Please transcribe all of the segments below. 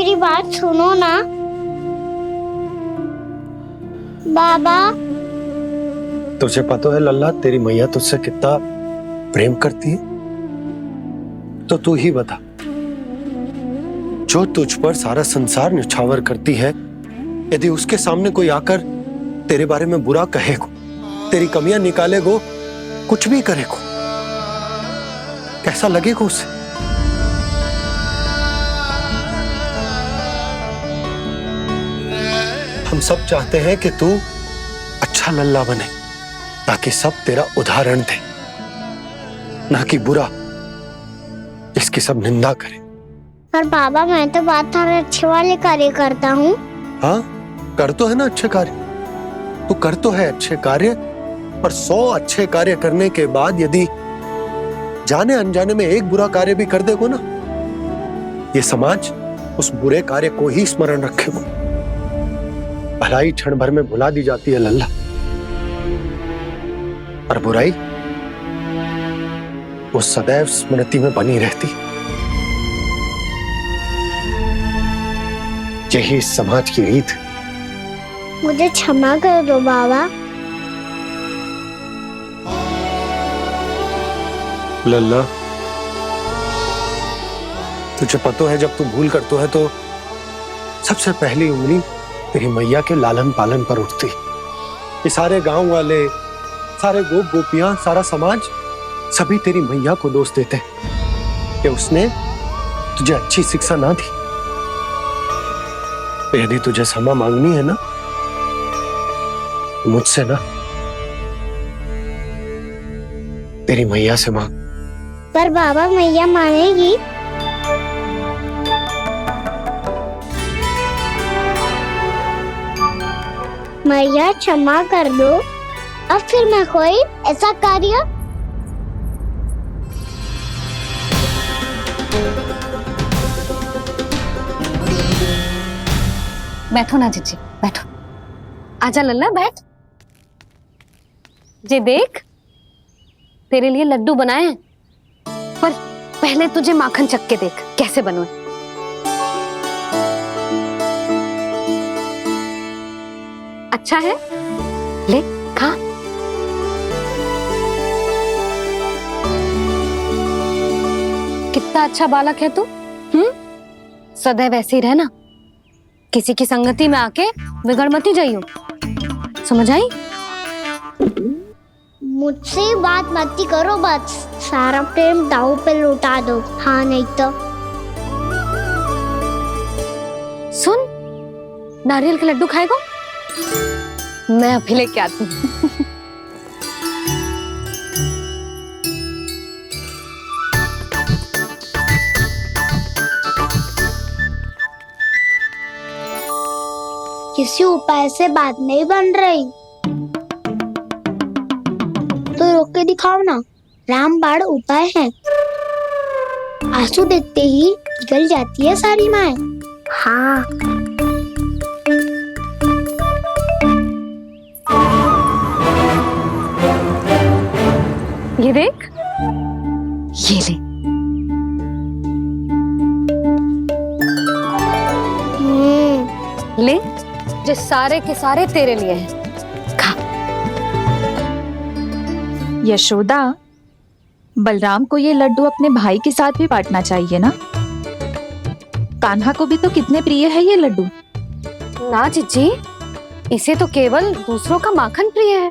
मेरी बात सुनो ना बाबा। तुझे पता है लल्ला, तेरी मैया तुझसे कितना प्रेम करती है? तो तू ही बता, जो तुझ पर सारा संसार न्यौछावर करती है, यदि उसके सामने कोई आकर तेरे बारे में बुरा कहेगो, तेरी कमियां निकालेगो, कुछ भी करेगो, कैसा लगेगा उसे? हम सब चाहते हैं कि तू अच्छा लल्ला बने, ताकि सब तेरा उदाहरण दे, ना कि बुरा जिसकी सब निंदा करे। पर बाबा मैं तो बात हर अच्छे वाले कार्य करता हूँ। हाँ, कर तो है ना अच्छे कार्य, तू कर तो है अच्छे कार्य, पर 100 अच्छे कार्य करने के बाद यदि जाने अनजाने में एक बुरा कार्य भी कर देगो ना, ये समाज उस बुरे कार्य को ही स्मरण रखेगो। भलाई क्षण भर में भुला दी जाती है लल्ला, और बुराई वो सदैव स्मृति में बनी रहती। यही इस समाज की रीत। मुझे क्षमा कर दो बाबा। लल्ला, तुझे पता है जब तू भूल करतो है तो सबसे पहली उंगली तेरी मैया के लालन पालन पर उठती। ये सारे गांव वाले, सारे गोप गोपियां, सारा समाज, सभी तेरी मैया को दोष देते हैं कि उसने तुझे अच्छी शिक्षा ना दी। तो यदि तुझे क्षमा मांगनी है ना, मुझसे ना, तेरी मैया से मांग। पर बाबा मैया मानेगी? मैया क्षमा कर दो, अब फिर मैं कोई ऐसा कार्य। बैठो ना जीजी, बैठो। आजा लल्ला, बैठ। जे देख, तेरे लिए लड्डू बनाए हैं, पर पहले तुझे माखन चख के देख कैसे बने। अच्छा है, ले खा। कितना अच्छा बालक है तू। सदैव ऐसे ही रहना, किसी की संगति में आके बिगड़ मत जाइयो, समझ आई? मुझसे बात मत करो, बस सारा प्रेम दाव पे लौटा दो। हाँ नहीं तो सुन, नारियल के लड्डू खाएगा? मैं अभी लेके आती हूँ। किसी उपाय से बात नहीं बन रही तो रोक के दिखाओ ना। रामबाण उपाय है, आंसू देखते ही पिघल जाती है सारी माए। हाँ ये देख, ये ले। ले, जो सारे के सारे तेरे लिए हैं, खा। यशोदा, बलराम को ये लड्डू अपने भाई के साथ भी बांटना चाहिए ना। कान्हा को भी तो कितने प्रिय है ये लड्डू। ना जीजी, इसे तो केवल दूसरों का माखन प्रिय है।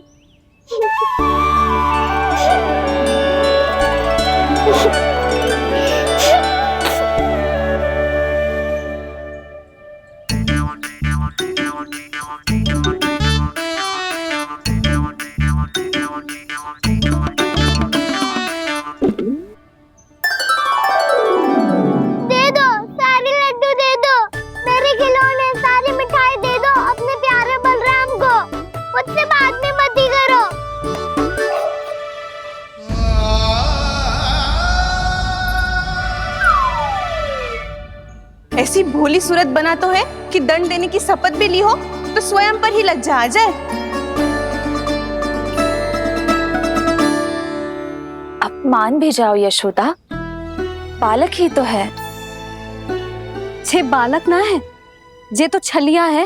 ऐसी भोली सूरत बना तो है कि दंड देने की शपथ भी ली हो तो स्वयं पर ही लज्जा आ जाए। अब मान भी जाओ यशोदा, बालक ही तो है, छे बालक ना है, जे तो छलिया है।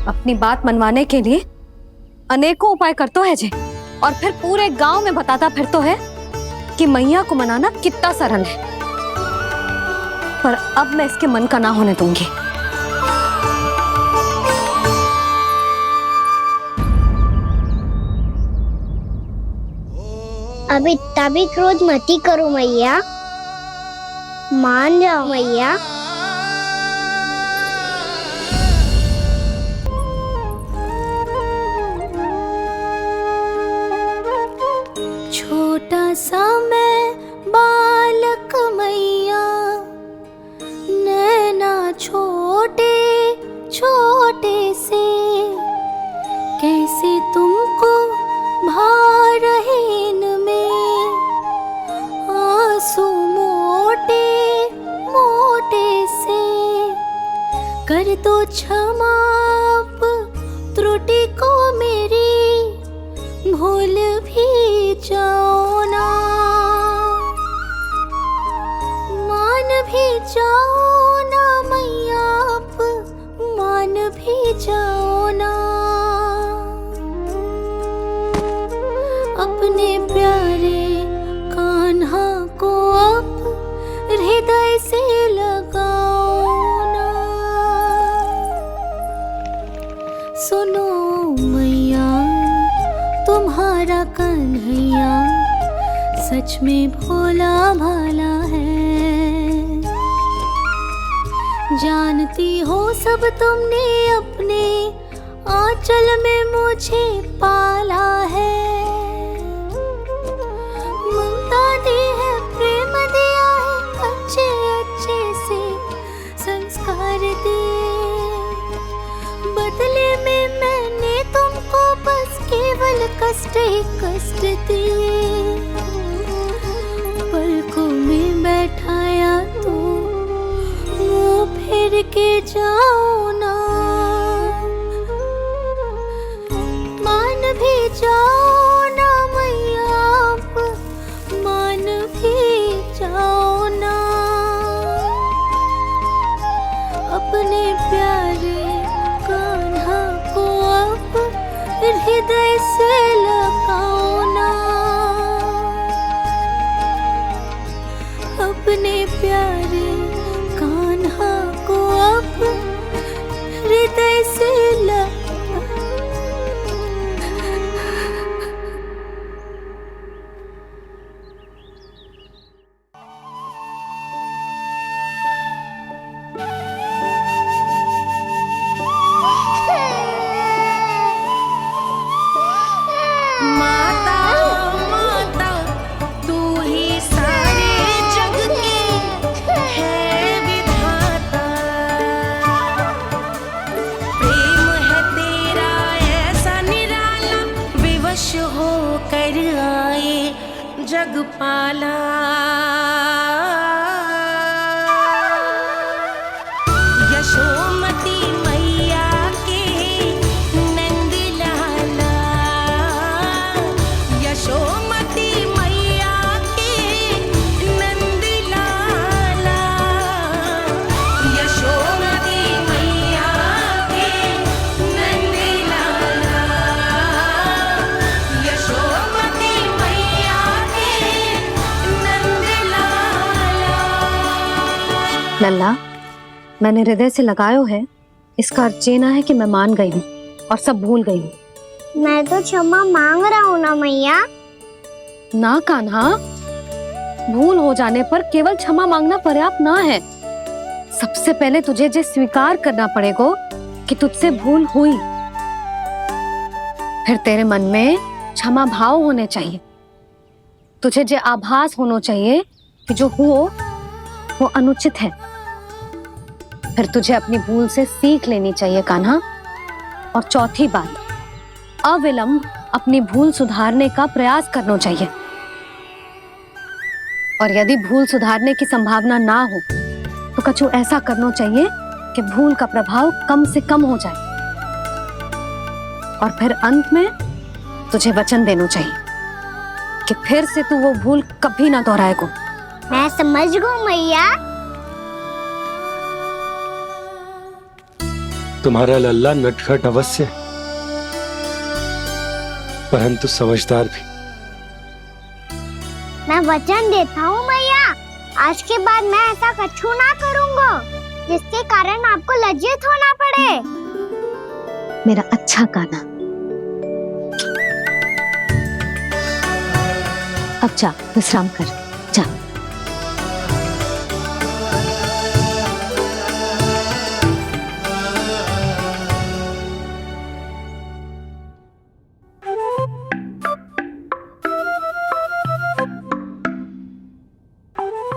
अपनी बात मनवाने के लिए अनेकों उपाय करतो है जे, और फिर पूरे गांव में बताता फिरतो है कि मैया को मनाना कितना सरल है। पर अब मैं इसके मन का ना होने दूंगी। अब इतना भी क्रोध मती करो मैया, मान जाओ मैया। छोटा सा मैं बालक मैया, नैना छोटे छोटे से, कैसे तुमको भा रहे इनमें आंसू मोटे मोटे से। कर दो क्षमा त्रुटि को मेरी, भूल भी जाओ ना, मान भी जाओ ना मैया, आप मान भी जाओ ना। अपने प्यारे कान्हा को अब हृदय से लगाओ ना। सुनो मैया, तुम्हारा कन्हैया सच में भोला भाला है। जानती हो सब तुमने अपने आंचल में मुझे पाला है। ममता दी है, प्रेम दिया है, अच्छे अच्छे से संस्कार दिए। बदले में मैंने तुमको बस केवल कष्ट ही कष्ट दिए। पलकों में बैठाया तो मुंह फेर के जाओ ना, मान भी जाओ ना मैया, आप मान भी जाओ ना। अपने प्यारे कान्हा को अब हृदय से लगाओ ना। अपने प्यारे कान्हा को अब हृदय से जगपाला। यशोमती मैया के नंद लाला, यशोमती मैया के नंद लाला, यशोमती मैया के नंद लाला, यशोमती मैया के नंद लाला। लल्ला, मैंने हृदय से लगायो है, इसका अर्थ ये ना है कि मैं मान गई हूँ और सब भूल गई हूँ। मैं तो क्षमा मांग रहा हूँ ना मैया। ना कान्हा, भूल हो जाने पर केवल क्षमा मांगना पर्याप्त ना है। सबसे पहले तुझे जे स्वीकार करना पड़ेगा कि तुझसे भूल हुई। फिर तेरे मन में क्षमा भाव होने चाहिए। तुझे जे आभास होना चाहिए कि जो हुआ वो अनुचित है। फिर तुझे अपनी भूल से सीख लेनी चाहिए कान्हा। और चौथी बात, अविलंब अपनी भूल सुधारने का प्रयास करना चाहिए। और यदि भूल सुधारने की संभावना ना हो तो कछु ऐसा करना चाहिए कि भूल का प्रभाव कम से कम हो जाए। और फिर अंत में तुझे वचन देना चाहिए कि फिर से तू वो भूल कभी ना दोहराएगा। मैं समझ गई मैया। तुम्हारा लल्ला नटखट अवश्य है, परंतु समझदार भी। मैं वचन देता हूँ मैया, आज के बाद मैं ऐसा कछु ना करूँगा जिसके कारण आपको लज्जित होना पड़े। मेरा अच्छा कान्हा, अब जा विश्राम कर, जा।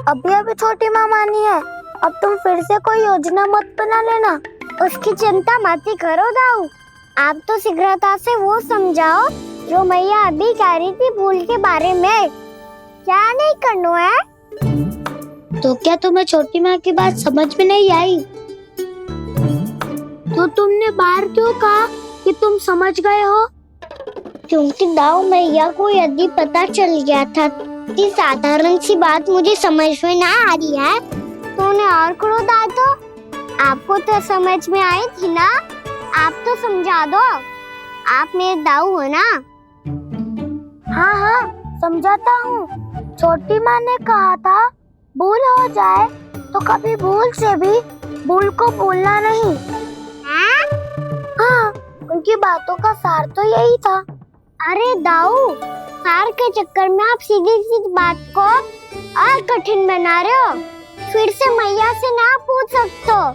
अभी अभी छोटी माँ मानी है, अब तुम फिर से कोई योजना मत बना लेना। उसकी चिंता मत ही करो दाऊ, आप तो शीघ्रता से वो समझाओ जो मैया अभी कह रही थी भूल के बारे में। क्या नहीं करना है? तो क्या तुम्हें छोटी माँ की बात समझ में नहीं आई? तो तुमने बाहर क्यों कहा कि तुम समझ गए हो? क्योंकि दाऊ मैया को यदि पता चल गया था कि साधारण सी बात मुझे समझ में ना आ रही है तो उन्हें और क्रोध आया। तो आपको तो समझ में आई थी ना, आप तो समझा दो, आप मेरे दाऊ हो ना। हाँ हाँ समझाता हूँ। छोटी माँ ने कहा था भूल हो जाए तो कभी भूल से भी भूल को भूलना नहीं। हाँ उनकी बातों का सार तो यही था। अरे दाऊ, सार के चक्कर में आप सीधी सीधी बात को और कठिन बना रहे हो। फिर से मैया से ना पूछ सकते हो,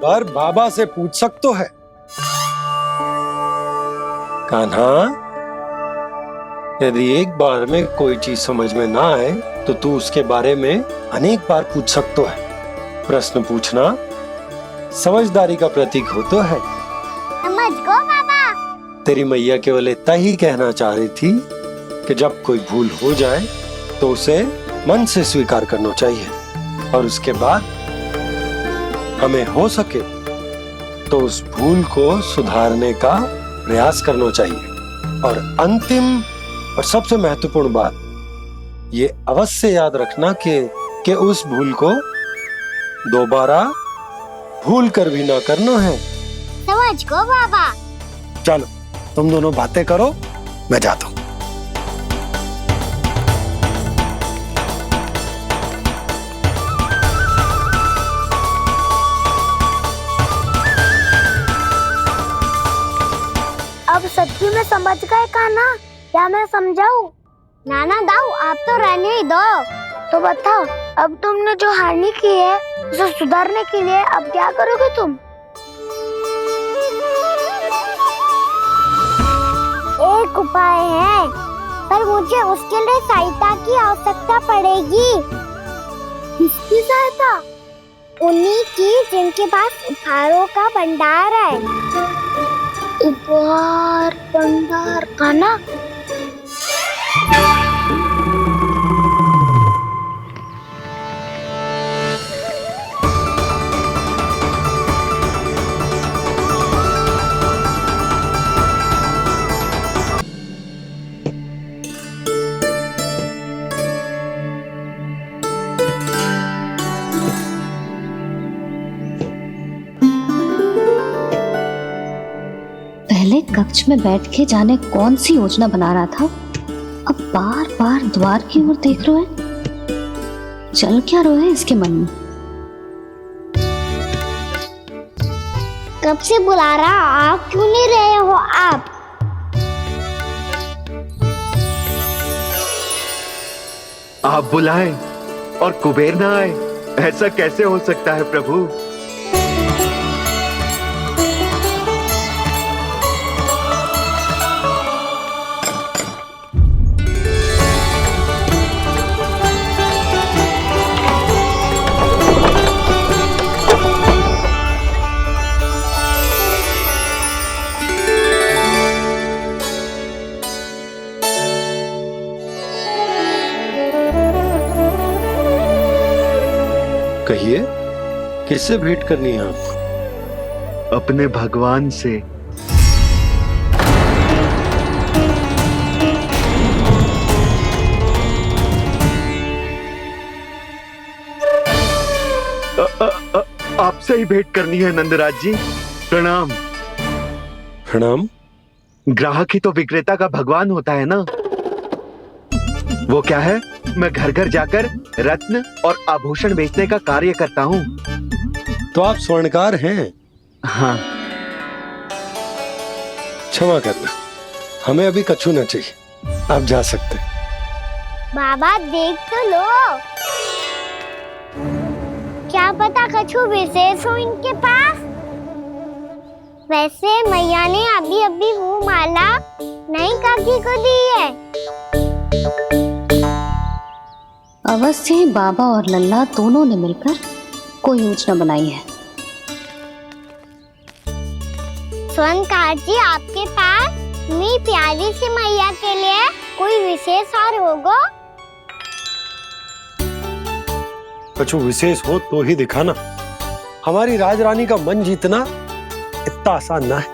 पर बाबा से पूछ सकते है। कान्हा, यदि एक बार में कोई चीज समझ में ना आए तो तू उसके बारे में अनेक बार पूछ सकते है। प्रश्न पूछना समझदारी का प्रतीक होता है। समझ गो बाबा। तेरी मैया केवल इतना ही कहना चाह रही थी कि जब कोई भूल हो जाए तो उसे मन से स्वीकार करना चाहिए और उसके बाद हमें हो सके तो उस भूल को सुधारने का प्रयास करना चाहिए। और अंतिम और सबसे महत्वपूर्ण बात ये अवश्य याद रखना कि उस भूल को दोबारा भूल कर भी ना करना है। समझ गो बाबा। चलो तुम दोनों बातें करो, मैं जाता हूँ। अब सच्ची में समझ गए कान्हा? क्या मैं समझाऊं? नाना दाऊ, आप तो रहने ही दो। तो बताओ, अब तुमने जो हानि की है उसे सुधारने के लिए अब क्या करोगे तुम? एक उपाय है, पर मुझे उसके लिए सहायता की आवश्यकता पड़ेगी। किसकी सहायता? उन्हीं की जिनके पास उपहारों का भंडार है। उपहार भंडार का ना? पहले कक्ष में बैठ के जाने कौन सी योजना बना रहा था, अब बार बार द्वार की ओर देख रहे हैं। चल क्या रहे हैं इसके मन में? कब से बुला रहा, आप क्यों नहीं रहे हो? आप बुलाएं और कुबेर ना आए, ऐसा कैसे हो सकता है प्रभु? कहिए, किससे भेंट करनी है आपको? अपने भगवान से। आपसे ही भेंट करनी है नंदराज जी। प्रणाम। प्रणाम। ग्राहक ही तो विक्रेता का भगवान होता है ना। वो क्या है, मैं घर घर जाकर रत्न और आभूषण बेचने का कार्य करता हूँ। तो आप स्वर्णकार हैं? हाँ। क्षमा करना, हमें अभी कछु न चाहिए, आप जा सकते हैं। बाबा देख तो लो, क्या पता कछु विशेष हो इनके पास। वैसे मैया ने अभी अभी वो माला नई काकी को दी है। अवश्य ही बाबा और लल्ला दोनों ने मिलकर कोई योजना बनाई है। स्वर्णकार जी, आपके पास मेरी प्यारी सी मैया के लिए कोई विशेष और होगा? कछु विशेष हो तो ही दिखाना। हमारी राजरानी का मन जीतना इतना आसान ना है।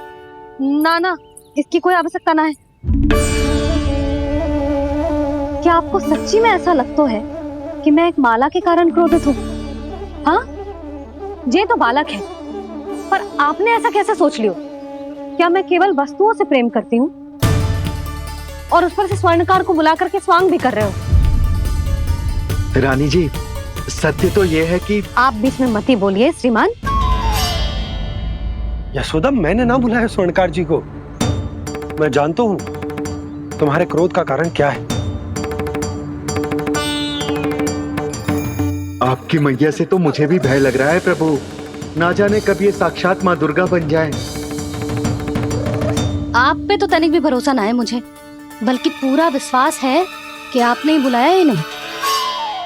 ना, इसकी कोई आवश्यकता ना है। क्या आपको सच्ची में ऐसा लगता है कि मैं एक माला के कारण क्रोधित हूँ? हाँ, ये तो बालक है, पर आपने ऐसा कैसे सोच लियो? क्या मैं केवल वस्तुओं से प्रेम करती हूँ और उस पर से स्वर्णकार को बुला करके स्वांग भी कर रहे हो? रानी जी, सत्य तो ये है कि आप बीच में मत ही बोलिए श्रीमान। यशोदा, मैंने ना बुलाया स्वर्णकार जी को। मैं जानता हूँ तुम्हारे क्रोध का कारण क्या है। आपकी मैया से तो मुझे भी भय लग रहा है प्रभु। ना जाने कब ये साक्षात माँ दुर्गा बन जाए। आप पे तो तनिक भी भरोसा ना है मुझे, बल्कि पूरा विश्वास है कि आपने ही बुलाया इन्हें।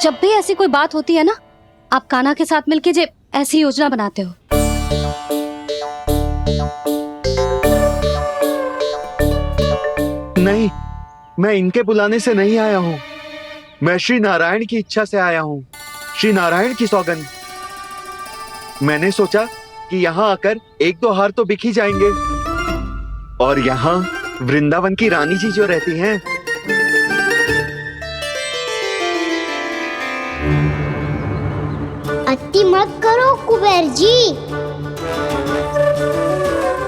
जब भी ऐसी कोई बात होती है ना, आप कान्हा के साथ मिलके जे ऐसी योजना बनाते हो। नहीं, मैं इनके बुलाने से नहीं आया हूँ। मैं श्री नारायण की इच्छा से आया हूँ, श्री नारायण की सौगंध। मैंने सोचा कि यहाँ आकर एक दो हार तो बिक ही जाएंगे। और यहाँ वृंदावन की रानी जी जो रहती हैं, अति मत करो कुबेर जी।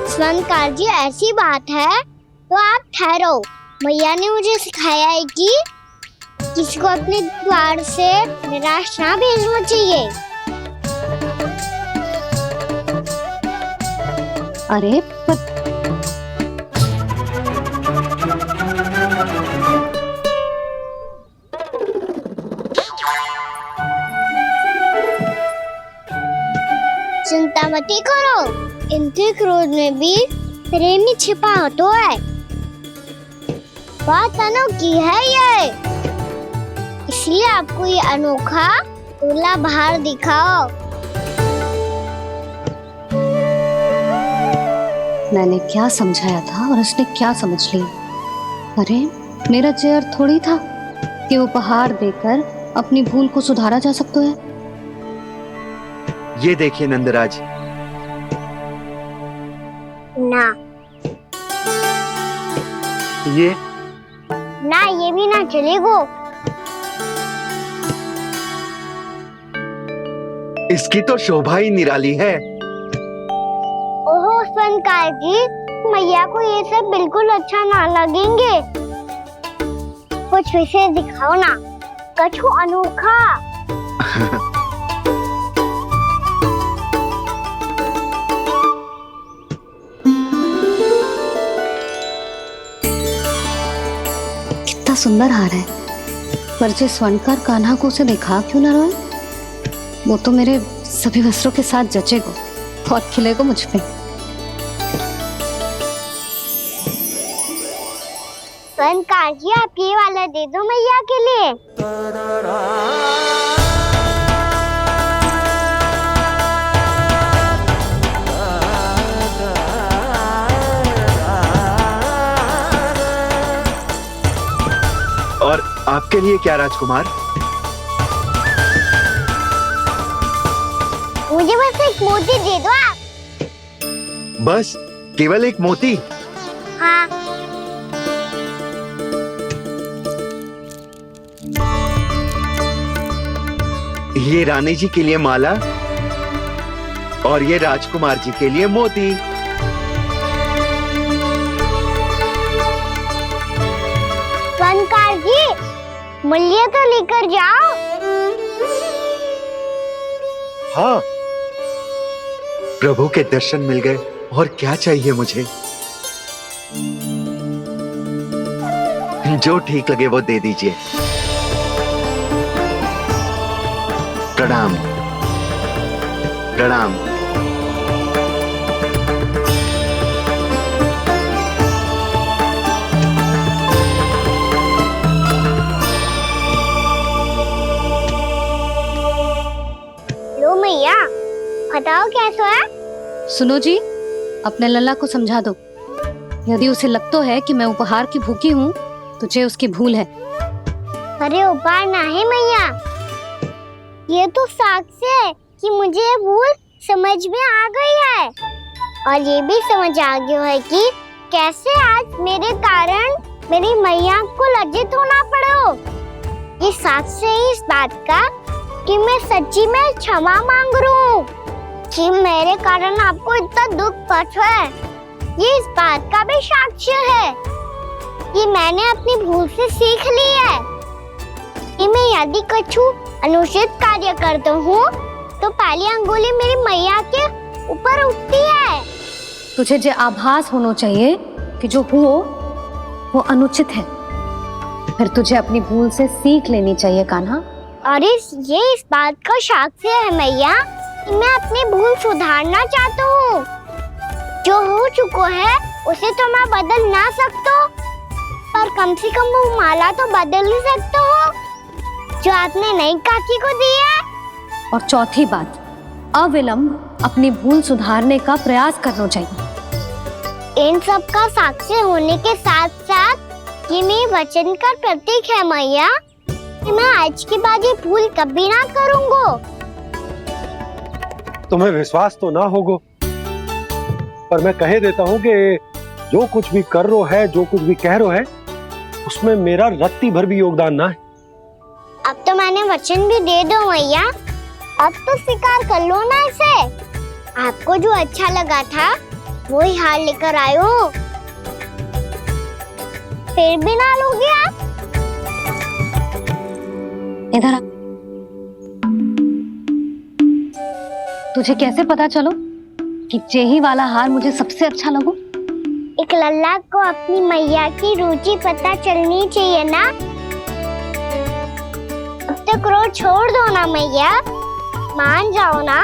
स्वर्णकार जी, ऐसी बात है तो आप ठहरो। मैया ने मुझे सिखाया है कि किसी को अपने द्वार से निराश ना भेजना चाहिए। अरे पर चिंता मत करो, इनके क्रोध में भी प्रेम ही छिपा तो है। बात अनोखी है ये, इसलिए आपको ये अनोखा दूल्हा बाहर दिखाओ। मैंने क्या समझाया था और उसने क्या समझ लिया? अरे मेरा चेयर थोड़ी था कि उपहार देकर अपनी भूल को सुधारा जा सकता है। ये देखिए नंदराज। ना ये भी ना चलेगो। इसकी तो शोभा ही निराली है। ओहो स्वर्णकार जी, मैया को ये सब बिल्कुल अच्छा ना लगेंगे। कुछ विशेष दिखाओ ना, कछु अनोखा। कितना सुंदर हार है, पर जो स्वर्णकार कान्हा को उसे दिखा क्यों ना रोए? वो तो मेरे सभी वस्त्रों के साथ जचेगा और खिलेगा मुझ पे। स्वर्णकार जी, आप ये वाला दे दो मैया के लिए। और आपके लिए क्या राजकुमार? मुझे बस एक मोती दे दो आप। बस केवल एक मोती? हाँ। ये रानी जी के लिए माला और ये राजकुमार जी के लिए मोती। मूल्य तो लेकर जाओ। हाँ, प्रभु के दर्शन मिल गए और क्या चाहिए मुझे। जो ठीक लगे वो दे दीजिए। प्रणाम प्रणाम। लो मैया, बताओ कैसा है? सुनो जी, अपने लल्ला को समझा दो। यदि उसे लगता है कि मैं उपहार की भूखी हूँ, तुझे उसकी भूल है। अरे उपहार ना है मैया, ये तो साक्ष्य है कि मुझे ये भूल समझ में आ गई है, और ये भी समझ आ गया है कि कैसे आज मेरे कारण मेरी मैया को लज्जित होना पड़ो। ये साक्ष्य है इस बात का कि मैं सच्ची में क्षमा मांग रहा हूँ कि मेरे कारण आपको इतना दुख पहुंचा है। ये इस बात का भी साक्ष्य है कि मैंने अपनी भूल से सीख ली है कि मैं यदि कुछ अनुचित कार्य करता हूँ तो पहली अंगुली मेरी मैया के ऊपर उठती है। तुझे जो आभास होना चाहिए कि जो हुआ वो अनुचित है, फिर तुझे अपनी भूल से सीख लेनी चाहिए कान्हा। और ये इस बात का साक्ष्य है मैया कि मैं अपनी भूल सुधारना चाहता हूँ। जो हो चुका है उसे तो मैं बदल ना सकता, पर कम से कम वो माला तो बदल ही सकता हूँ जो आपने नई काकी को दी है। और चौथी बात, अविलंब अपनी भूल सुधारने का प्रयास करना चाहिए। इन सब का साक्ष्य होने के साथ साथ ये मेरे वचन का प्रतीक है मैया कि मैं आज के बाद ये भूल कभी ना करूँगा। तुम्हें विश्वास तो ना होगा, पर मैं कह देता हूँ कि जो कुछ भी कर रो है, जो कुछ भी कह रो है, उसमें मेरा रत्ती भर भी योगदान ना है। अब तो मैंने वचन भी दे दो मैया, अब तो स्वीकार कर लो ना इसे। आपको जो अच्छा लगा था वही हार लेकर आयो, फिर भी ना लोगे आप? इधर आ। तुझे कैसे पता चलो कि जेही वाला हार मुझे सबसे अच्छा लगो? एक लल्ला को अपनी मैया की रुचि पता चलनी चाहिए ना। अब तो क्रोध छोड़ दो ना मैया, मान जाओ ना।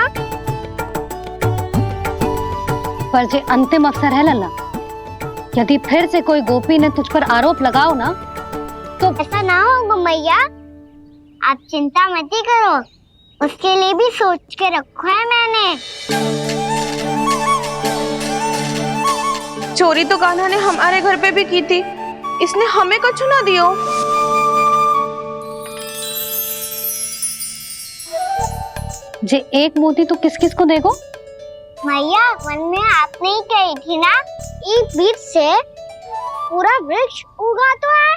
पर जे अंतिम अवसर है लल्ला, यदि फिर से कोई गोपी ने तुझ पर आरोप लगाओ ना तो ऐसा ना होगा मैया, आप चिंता मत ही करो, उसके लिए भी सोच के रखा है मैंने। चोरी तो कान्हा ने हमारे घर पे भी की थी, इसने हमें कुछ ना दियो। जे एक मोती तो किस किस को देगो? मैया, मन में आपने ही कही थी ना, एक बीज से पूरा वृक्ष उगा तो है।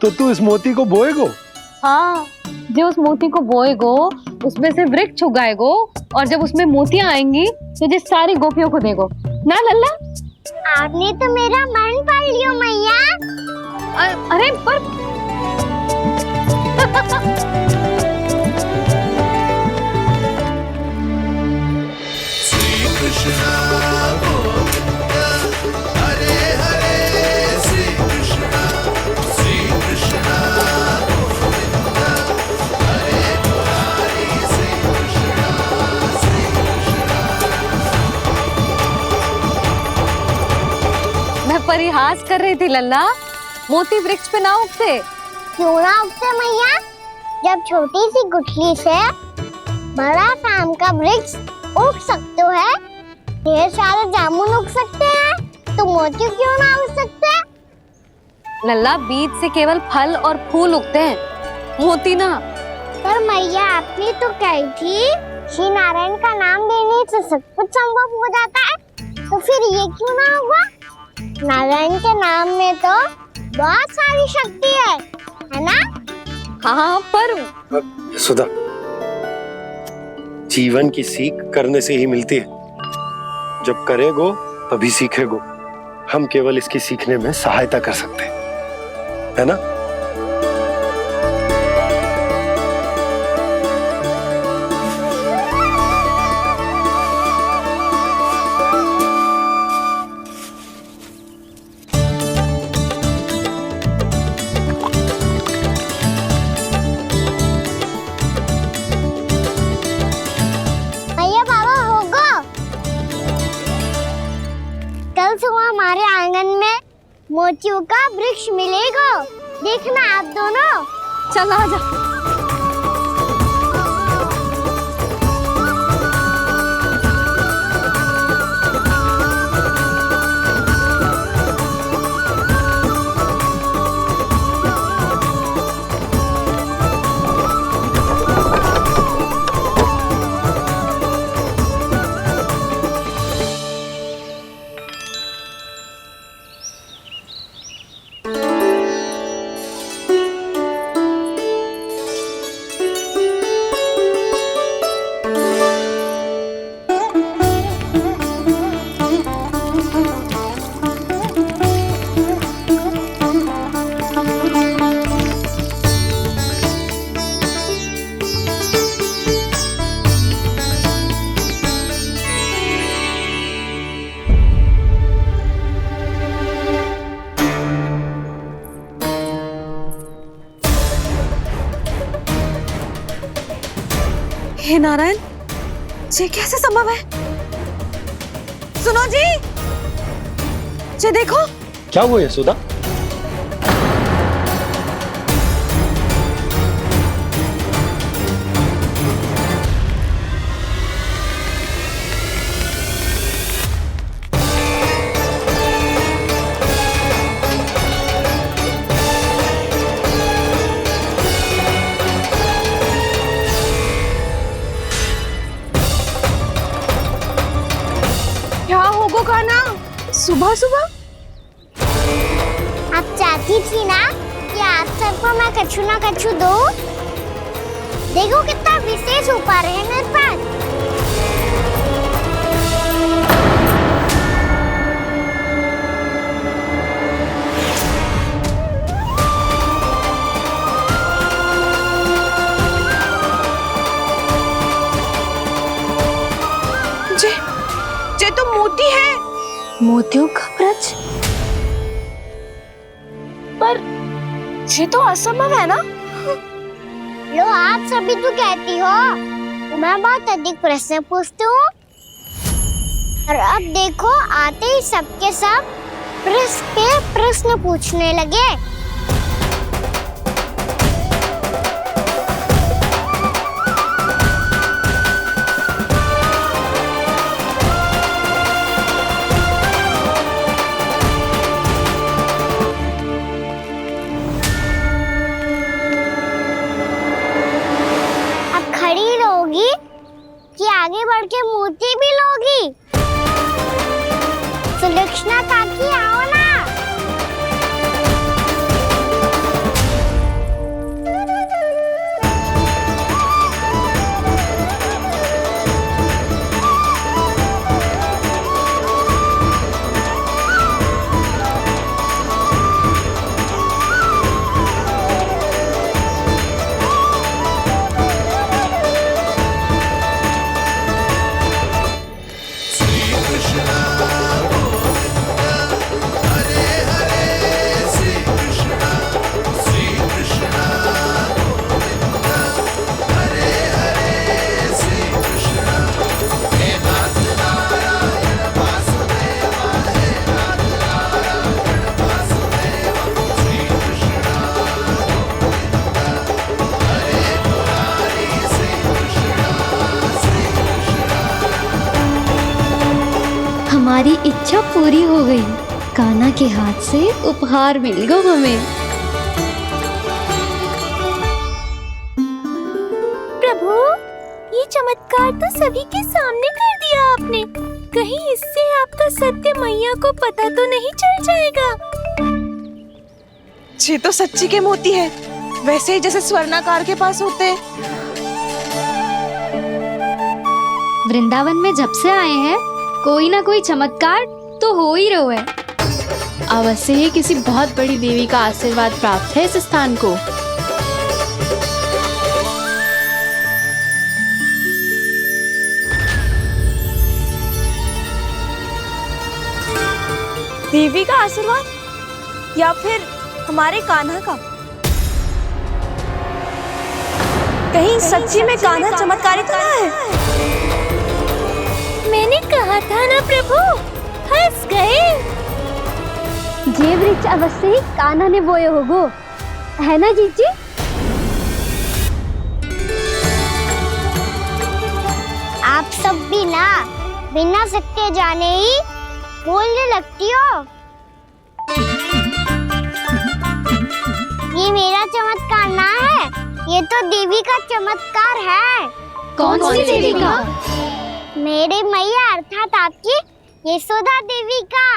तो तू इस मोती को बोएगो? हाँ, जो उस मोती को बोएगो उसमें से वृक्ष उगाएगो, और जब उसमें मोतियां आएंगी तो जिस सारी गोपियों को देगो ना लल्ला। आपने तो मेरा मन पढ़ लियो मैया। अरे पर मैं परिहास कर रही थी लल्ला, मोती वृक्ष पे ना उगते। क्यों ना उगते मैया? जब छोटी सी गुठली से बड़ा आम का वृक्ष उग सकते है, ढेर सारे जामुन उग सकते हैं, तो मोती क्यों ना उग सकते? लल्ला, बीज से केवल फल और फूल उगते हैं, मोती ना। पर मैया, आपने तो कही थी श्री नारायण का नाम लेने से सब कुछ संभव हो जाता है, तो फिर ये क्यों ना होगा? नारायण के नाम में तो बहुत सारी शक्ति है ना? हाँ, पर सुधा, जीवन की सीख करने से ही मिलती है। जब करेगो तभी सीखेगो। हम केवल इसकी सीखने में सहायता कर सकते हैं। है ना? भैया बाबा होगा। कल सुबह हमारे आंगन में मोतियों का वृक्ष मिलेगा, देखना आप दोनों। चल आजा। हे नारायण, ये कैसे संभव है? सुनो जी, ये देखो। क्या हुआ यशोदा? क्या होगा खाना सुबह सुबह? आप चाहती थी ना कि आप सबको मैं कछु ना कछु दूं। देखो कितना विशेष उपहार है मेरे पास। ये तो मोती है। मोतियों का ब्रज? पर ये तो असंभव है ना? लो आप सभी तो कहती हो, तो मैं बहुत अधिक प्रश्न पूछती हूँ। और अब देखो आते ही सबके सब प्रश्न पे प्रश्न पूछने लगे। खड़ी रहोगी कि आगे बढ़ के मोती भी लोगी? सुलक्षणा काकी आओ ना। हमारी इच्छा पूरी हो गई। कान्हा के हाथ से उपहार मिल गया हमें। प्रभु, ये चमत्कार तो सभी के सामने कर दिया आपने। कहीं इससे आपका सत्य मैया को पता तो नहीं चल जाएगा? ये तो सच्ची के मोती है, वैसे ही जैसे स्वर्णाकार के पास होते हैं। वृंदावन में जब से आए हैं कोई ना कोई चमत्कार तो हो ही रहा है। अवश्य ही किसी बहुत बड़ी देवी का आशीर्वाद प्राप्त है इस स्थान को। देवी का आशीर्वाद या फिर हमारे कान्हा का? कहीं सच्ची में कान्हा चमत्कारी तो ना है? मैंने कहा था ना प्रभु, हंस गए। ये वृक्ष अवश्य ही कान्हा ने बोए होगो, है ना जीजी? आप सब भी ना बिना सत्य जाने ही बोलने लगती हो। ये मेरा चमत्कार ना है, ये तो देवी का चमत्कार है। कौन सी देवी का? मेरे मैया अर्थात आपकी यशोदा देवी का।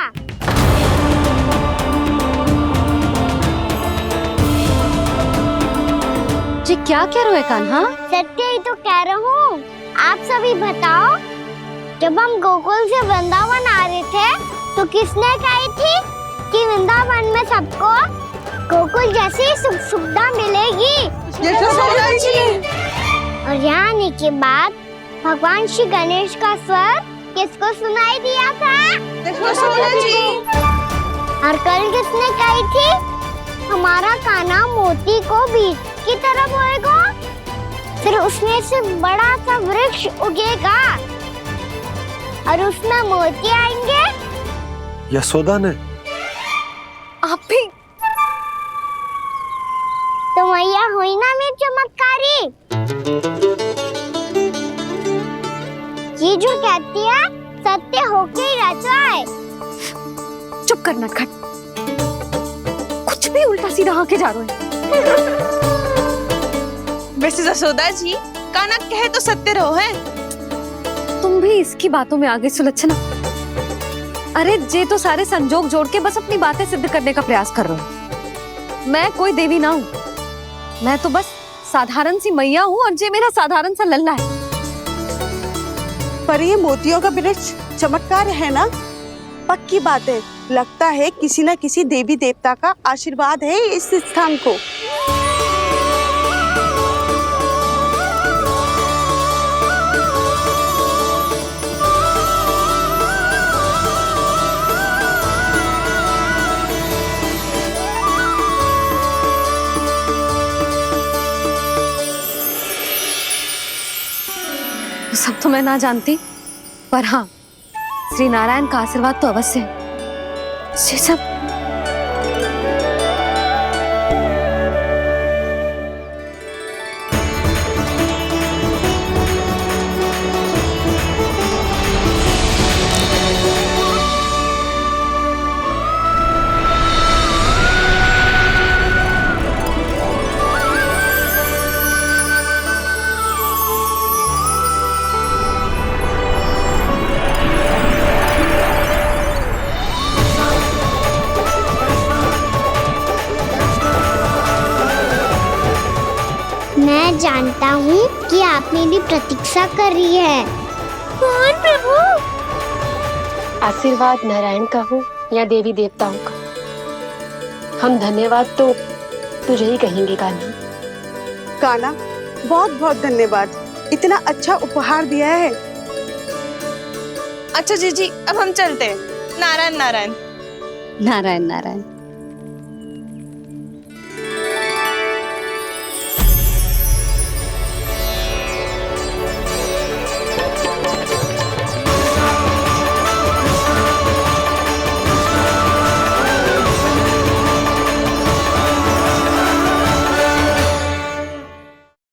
जी क्या कह रहे हो कान्हा? सत्य ही तो कह रहा हूँ। आप सभी बताओ, जब हम गोकुल से वृंदावन आ रहे थे तो किसने कही थी कि वृंदावन में सबको गोकुल जैसी सुख सुविधा मिलेगी? यशोदा जी। और यहाँ आने के बाद भगवान श्री गणेश का स्वर किसको सुनाई दिया था? यशोदा जी। और कल किसने कही थी हमारा कान्हा मोती को बीज की तरह बोएगा, फिर उसमें से बड़ा सा वृक्ष उगेगा और उसमें मोती आएंगे? यशोदा ने? आप भी? तो मैया हुई ना मेरी चमत्कारी। ये जो कहती है सत्य होके ही रहता है। चुप कर नटखट, कुछ भी उल्टा सीधा आके जा रहे हैं। वैसे यशोदा जी, कान्हा कहे तो सत्य रहो है। तुम भी इसकी बातों में आगे सुलझना। अरे जे तो सारे संजोग जोड़ के बस अपनी बातें सिद्ध करने का प्रयास कर रहे हो। मैं कोई देवी ना हूँ, मैं तो बस साधारण सी मैया हूँ और जे मेरा साधारण सा लल्ला है। पर ये मोतियों का वृक्ष चमत्कार है ना? पक्की बात है, लगता है किसी न किसी देवी देवता का आशीर्वाद है इस स्थान को। सब तो मैं ना जानती, पर हाँ, श्री नारायण का आशीर्वाद तो अवश्य है। ये सब मैं जानता हूँ कि आप मेरी प्रतीक्षा कर रही है। कौन प्रभु? आशीर्वाद नारायण का हो या देवी देवताओं का, हम धन्यवाद तो तुझे ही कहेंगे कान्हा। कान्हा, बहुत बहुत धन्यवाद, इतना अच्छा उपहार दिया है। अच्छा जीजी, अब हम चलते हैं। नारायण नारायण। नारायण नारायण।